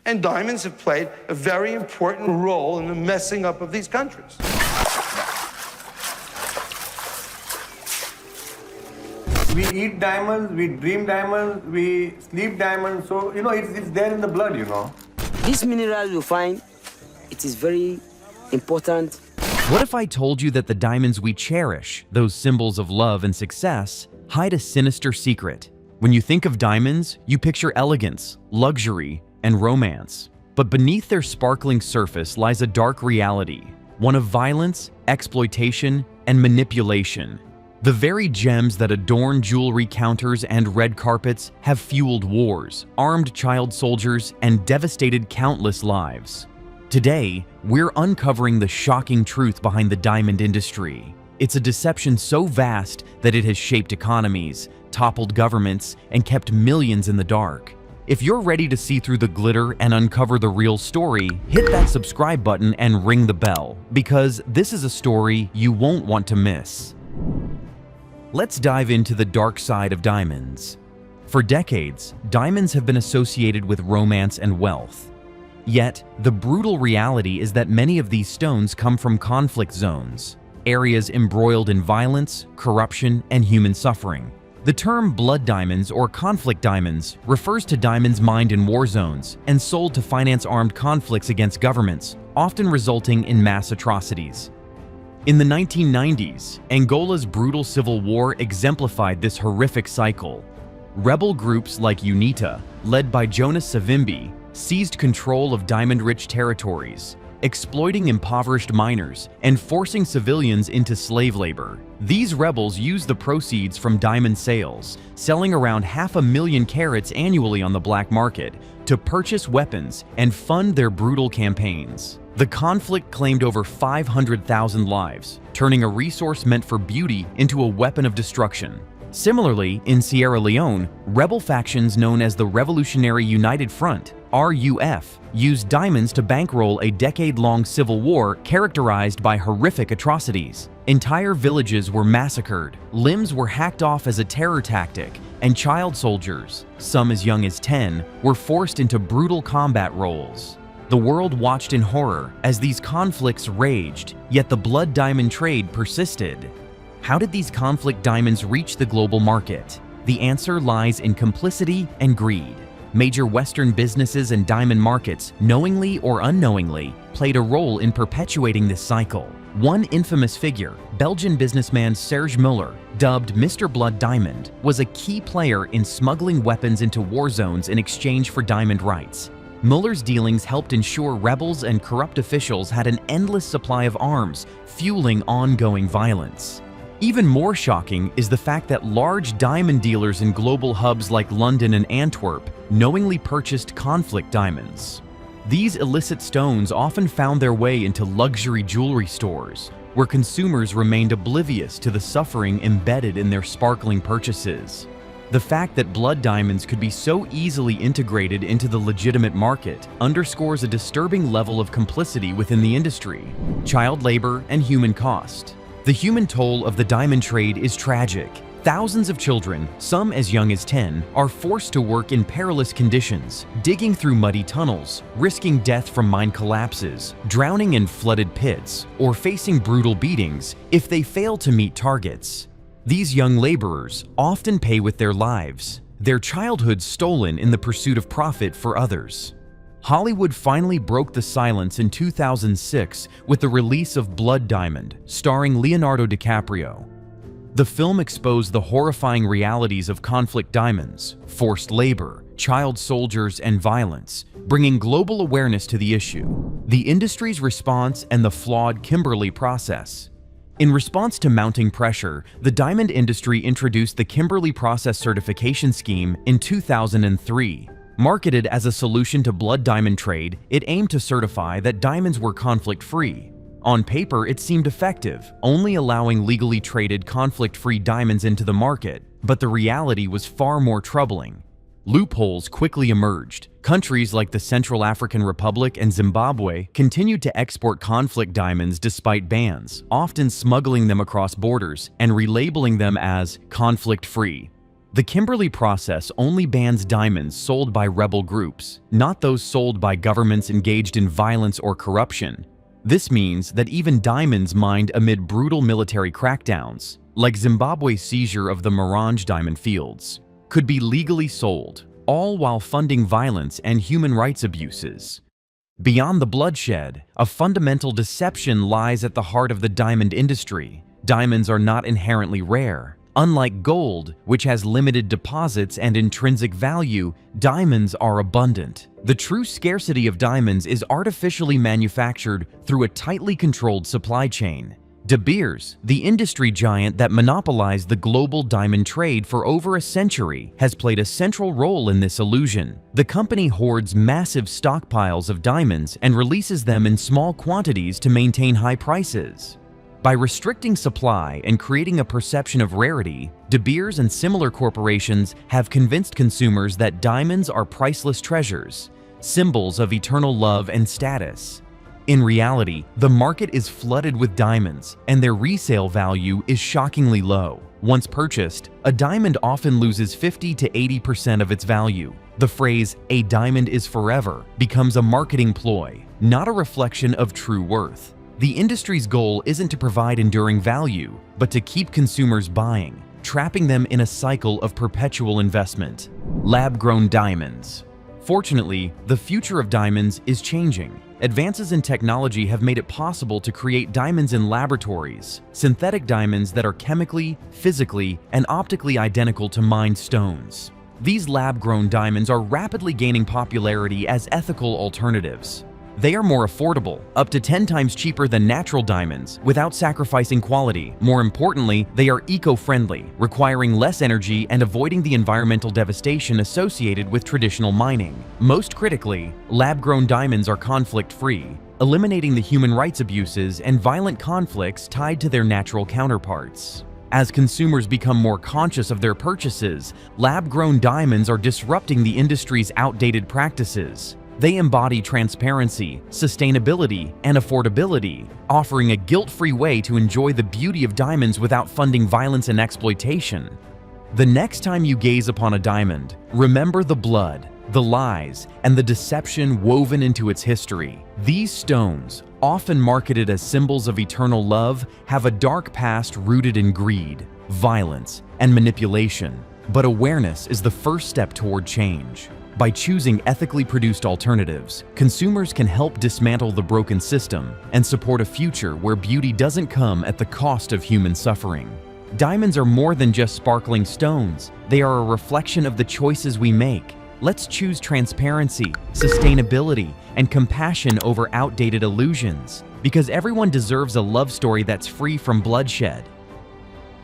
And diamonds have played a very important role in the messing up of these countries. We eat diamonds, we dream diamonds, we sleep diamonds. So, it's there in the blood, This mineral you find, it is very important. What if I told you that the diamonds we cherish, those symbols of love and success, hide a sinister secret? When you think of diamonds, you picture elegance, luxury, and romance. But beneath their sparkling surface lies a dark reality, one of violence, exploitation, and manipulation. The very gems that adorn jewelry counters and red carpets have fueled wars, armed child soldiers, and devastated countless lives. Today, we're uncovering the shocking truth behind the diamond industry. It's a deception so vast that it has shaped economies, toppled governments, and kept millions in the dark. If you're ready to see through the glitter and uncover the real story, hit that subscribe button and ring the bell, because this is a story you won't want to miss. Let's dive into the dark side of diamonds. For decades, diamonds have been associated with romance and wealth. Yet, the brutal reality is that many of these stones come from conflict zones, areas embroiled in violence, corruption, and human suffering. The term blood diamonds or conflict diamonds refers to diamonds mined in war zones and sold to finance armed conflicts against governments, often resulting in mass atrocities. In the 1990s, Angola's brutal civil war exemplified this horrific cycle. Rebel groups like UNITA, led by Jonas Savimbi, seized control of diamond-rich territories, exploiting impoverished miners and forcing civilians into slave labor. These rebels used the proceeds from diamond sales, selling around 500,000 carats annually on the black market, to purchase weapons and fund their brutal campaigns. The conflict claimed over 500,000 lives, turning a resource meant for beauty into a weapon of destruction. Similarly, in Sierra Leone, rebel factions known as the Revolutionary United Front, RUF, used diamonds to bankroll a decade-long civil war characterized by horrific atrocities. Entire villages were massacred, limbs were hacked off as a terror tactic, and child soldiers, some as young as 10, were forced into brutal combat roles. The world watched in horror as these conflicts raged, yet the blood diamond trade persisted. How did these conflict diamonds reach the global market? The answer lies in complicity and greed. Major Western businesses and diamond markets, knowingly or unknowingly, played a role in perpetuating this cycle. One infamous figure, Belgian businessman Serge Muller, dubbed Mr. Blood Diamond, was a key player in smuggling weapons into war zones in exchange for diamond rights. Muller's dealings helped ensure rebels and corrupt officials had an endless supply of arms, fueling ongoing violence. Even more shocking is the fact that large diamond dealers in global hubs like London and Antwerp knowingly purchased conflict diamonds. These illicit stones often found their way into luxury jewelry stores, where consumers remained oblivious to the suffering embedded in their sparkling purchases. The fact that blood diamonds could be so easily integrated into the legitimate market underscores a disturbing level of complicity within the industry, child labor, and human cost. The human toll of the diamond trade is tragic. Thousands of children, some as young as 10, are forced to work in perilous conditions, digging through muddy tunnels, risking death from mine collapses, drowning in flooded pits, or facing brutal beatings if they fail to meet targets. These young laborers often pay with their lives, their childhood stolen in the pursuit of profit for others. Hollywood finally broke the silence in 2006 with the release of Blood Diamond, starring Leonardo DiCaprio. The film exposed the horrifying realities of conflict diamonds, forced labor, child soldiers, and violence, bringing global awareness to the issue, the industry's response, and the flawed Kimberley process. In response to mounting pressure, the diamond industry introduced the Kimberley Process Certification Scheme in 2003. Marketed as a solution to blood diamond trade, it aimed to certify that diamonds were conflict-free. On paper, it seemed effective, only allowing legally traded conflict-free diamonds into the market, but the reality was far more troubling. Loopholes quickly emerged. Countries like the Central African Republic and Zimbabwe continued to export conflict diamonds despite bans, often smuggling them across borders and relabeling them as conflict-free. The Kimberley process only bans diamonds sold by rebel groups, not those sold by governments engaged in violence or corruption. This means that even diamonds mined amid brutal military crackdowns, like Zimbabwe's seizure of the Marange diamond fields, could be legally sold, all while funding violence and human rights abuses. Beyond the bloodshed, a fundamental deception lies at the heart of the diamond industry. Diamonds are not inherently rare. Unlike gold, which has limited deposits and intrinsic value, diamonds are abundant. The true scarcity of diamonds is artificially manufactured through a tightly controlled supply chain. De Beers, the industry giant that monopolized the global diamond trade for over a century, has played a central role in this illusion. The company hoards massive stockpiles of diamonds and releases them in small quantities to maintain high prices. By restricting supply and creating a perception of rarity, De Beers and similar corporations have convinced consumers that diamonds are priceless treasures, symbols of eternal love and status. In reality, the market is flooded with diamonds, and their resale value is shockingly low. Once purchased, a diamond often loses 50 to 80% of its value. The phrase, "a diamond is forever," becomes a marketing ploy, not a reflection of true worth. The industry's goal isn't to provide enduring value, but to keep consumers buying, trapping them in a cycle of perpetual investment. Lab-grown diamonds. Fortunately, the future of diamonds is changing. Advances in technology have made it possible to create diamonds in laboratories, synthetic diamonds that are chemically, physically, and optically identical to mined stones. These lab-grown diamonds are rapidly gaining popularity as ethical alternatives. They are more affordable, up to 10 times cheaper than natural diamonds, without sacrificing quality. More importantly, they are eco-friendly, requiring less energy and avoiding the environmental devastation associated with traditional mining. Most critically, lab-grown diamonds are conflict-free, eliminating the human rights abuses and violent conflicts tied to their natural counterparts. As consumers become more conscious of their purchases, lab-grown diamonds are disrupting the industry's outdated practices. They embody transparency, sustainability, and affordability, offering a guilt-free way to enjoy the beauty of diamonds without funding violence and exploitation. The next time you gaze upon a diamond, remember the blood, the lies, and the deception woven into its history. These stones, often marketed as symbols of eternal love, have a dark past rooted in greed, violence, and manipulation. But awareness is the first step toward change. By choosing ethically produced alternatives, consumers can help dismantle the broken system and support a future where beauty doesn't come at the cost of human suffering. Diamonds are more than just sparkling stones. They are a reflection of the choices we make. Let's choose transparency, sustainability, and compassion over outdated illusions, because everyone deserves a love story that's free from bloodshed.